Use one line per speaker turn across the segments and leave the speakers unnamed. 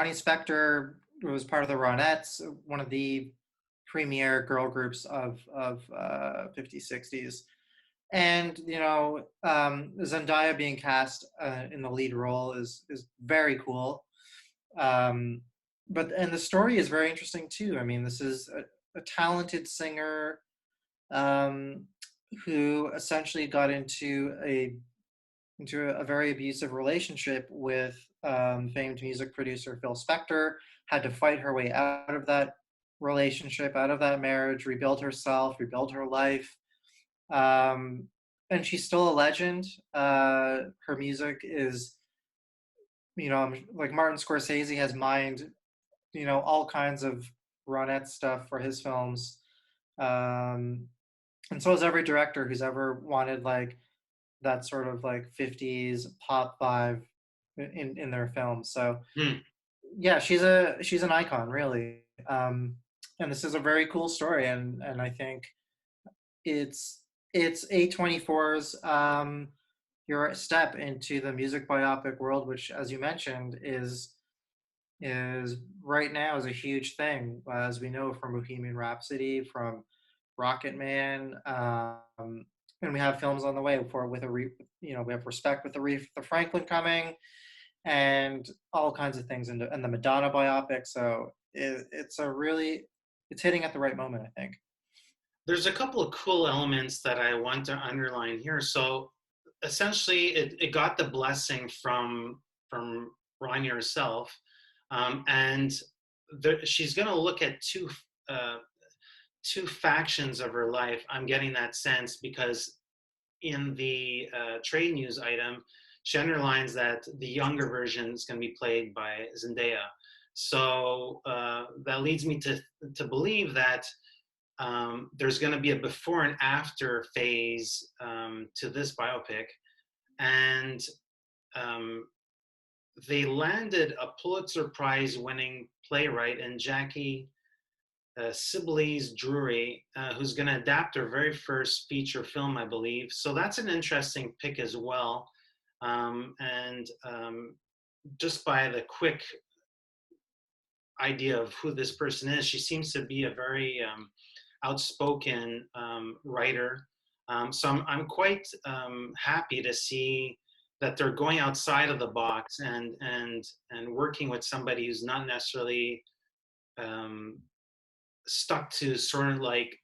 Ronnie Spector was part of the Ronettes, one of the premier girl groups of 50s, 60s. And Zendaya being cast in the lead role is very cool. Um, and the story is very interesting too. I mean, this is a talented singer um, who essentially got into a very abusive relationship with famed music producer Phil Spector, had to fight her way out of that relationship, out of that marriage, rebuild herself, rebuild her life. Um, and she's still a legend. Her music is, like Martin Scorsese has mined, all kinds of Ronette stuff for his films. Um, and so has every director who's ever wanted like that sort of like 50s pop vibe in their films. So
Hmm.
yeah, she's an icon really. And this is a very cool story, and I think it's A24's your step into the music biopic world, which, as you mentioned, is right now is a huge thing, as we know from Bohemian Rhapsody, from Rocket Man, and we have films on the way for with we have Respect with the Franklin coming, and all kinds of things, and the Madonna biopic. So it's hitting at the right moment, I think.
There's a couple of cool elements that I want to underline here. So essentially, it got the blessing from Ronnie herself, and she's going to look at uh, two factions of her life. I'm getting that sense because in the trade news item, she underlines that the younger version is going to be played by Zendaya. So that leads me to believe that there's going to be a before and after phase to this biopic, and um, they landed a Pulitzer Prize winning playwright in Jackie Sibley's Drury, who's going to adapt her very first feature film, I believe. So that's an interesting pick as well. And just by the quick idea of who this person is, she seems to be a very outspoken writer. So I'm quite happy to see that they're going outside of the box and working with somebody who's not necessarily um, stuck to sort of like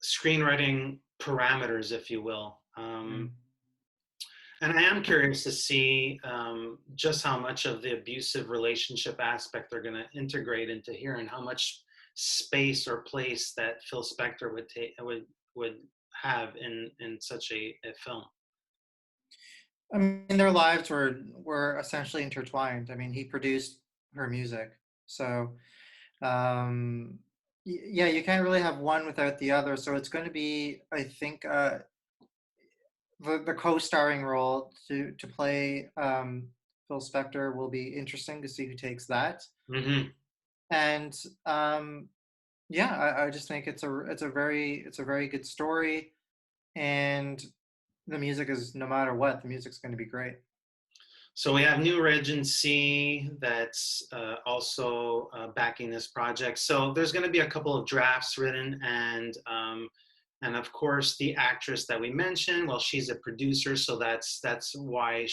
screenwriting parameters, if you will.
Mm.
And I am curious to see just how much of the abusive relationship aspect they're going to integrate into here, and how much space or place that Phil Spector would have in such a film.
I mean, their lives were essentially intertwined. I mean, he produced her music, so yeah, you can't really have one without the other. So it's going to be, I think, the co-starring role to play Phil Spector will be interesting to see who takes that.
Mm-hmm.
And yeah, I just think it's a very good story, and the music is, no matter what, the music's going to be great.
So we have New Regency that's also backing this project. So there's going to be a couple of drafts written, and of course the actress that we mentioned. Well, she's a producer, so that's why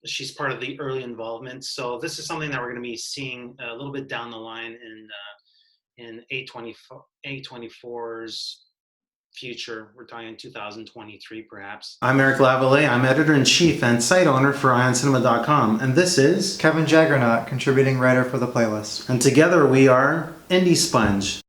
she's part of the early involvement. So this is something that we're going to be seeing a little bit down the line in A24's future. We're talking in 2023, perhaps. I'm Eric Lavallée. I'm editor-in-chief and site owner for IONCINEMA.com. And this is
Kevin Jagernauth, contributing writer for the playlist.
And together we are IndieSponge.